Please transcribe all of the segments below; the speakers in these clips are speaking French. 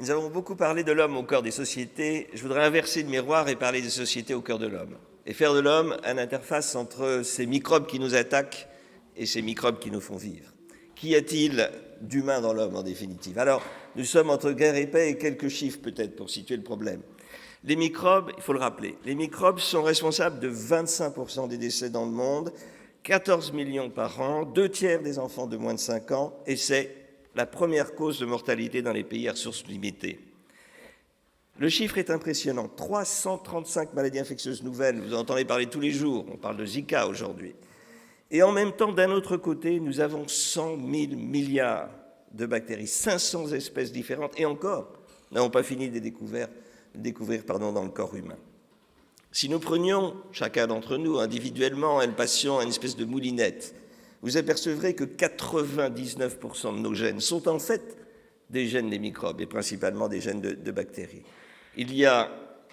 Nous avons beaucoup parlé de l'homme au cœur des sociétés. Je voudrais inverser le miroir et parler des sociétés au cœur de l'homme. Et faire de l'homme une interface entre ces microbes qui nous attaquent et ces microbes qui nous font vivre. Qu'y a-t-il d'humain dans l'homme en définitive? Alors, nous sommes entre guerre et paix et quelques chiffres peut-être pour situer le problème. Les microbes, il faut le rappeler, les microbes sont responsables de 25% des décès dans le monde, 14 millions par an, 2/3 des enfants de moins de 5 ans, et c'est la première cause de mortalité dans les pays à ressources limitées. Le chiffre est impressionnant, 335 maladies infectieuses nouvelles, vous en entendez parler tous les jours, on parle de Zika aujourd'hui. Et en même temps, d'un autre côté, nous avons 100 000 milliards de bactéries, 500 espèces différentes, et encore, nous n'avons pas fini de les découvrir dans le corps humain. Si nous prenions, chacun d'entre nous, individuellement, un patient, une espèce de moulinette, vous apercevrez que 99% de nos gènes sont en fait des gènes des microbes, et principalement des gènes de bactéries. Il y a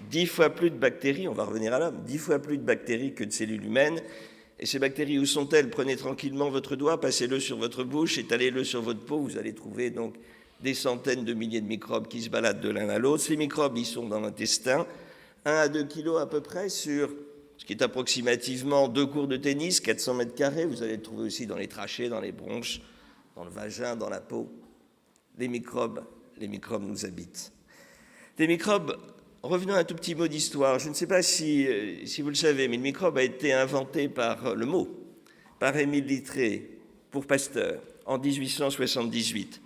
10 fois plus de bactéries, on va revenir à l'homme, 10 fois plus de bactéries que de cellules humaines. Et ces bactéries, où sont-elles? Prenez tranquillement votre doigt, passez-le sur votre bouche, étalez-le sur votre peau, vous allez trouver donc des centaines de milliers de microbes qui se baladent de l'un à l'autre. Ces microbes, ils sont dans l'intestin, 1 à 2 kilos à peu près sur ce qui est approximativement 2 cours de tennis, 400 mètres carrés. Vous allez le trouver aussi dans les trachées, dans les bronches, dans le vagin, dans la peau. Les microbes nous habitent. Les microbes, revenons à un tout petit mot d'histoire. Je ne sais pas si vous le savez, mais le microbe a été inventé par Émile Littré pour Pasteur en 1878.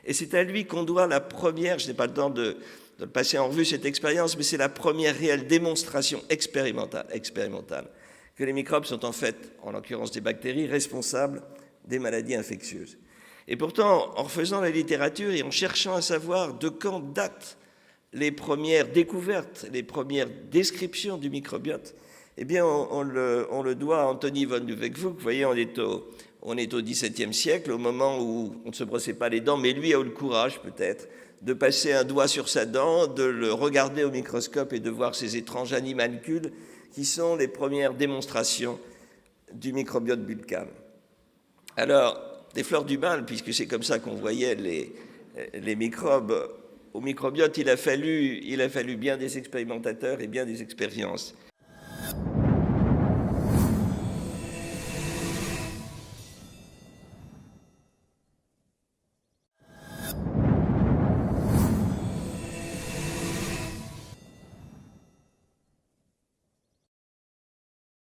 Et c'est à lui qu'on doit la première, je n'ai pas le temps de le passer en revue cette expérience, mais c'est la première réelle démonstration expérimentale que les microbes sont en fait, en l'occurrence des bactéries, responsables des maladies infectieuses. Et pourtant, en refaisant la littérature et en cherchant à savoir de quand datent les premières découvertes, les premières descriptions du microbiote, eh bien, on le doit à Antoni von Leeuwenhoek. Vous voyez, on est au XVIIe siècle, au moment où on ne se brossait pas les dents, mais lui a eu le courage, peut-être, de passer un doigt sur sa dent, de le regarder au microscope et de voir ces étranges animalcules qui sont les premières démonstrations du microbiote buccal. Alors, des fleurs du mal, puisque c'est comme ça qu'on voyait les microbes, au microbiote, il a fallu bien des expérimentateurs et bien des expériences.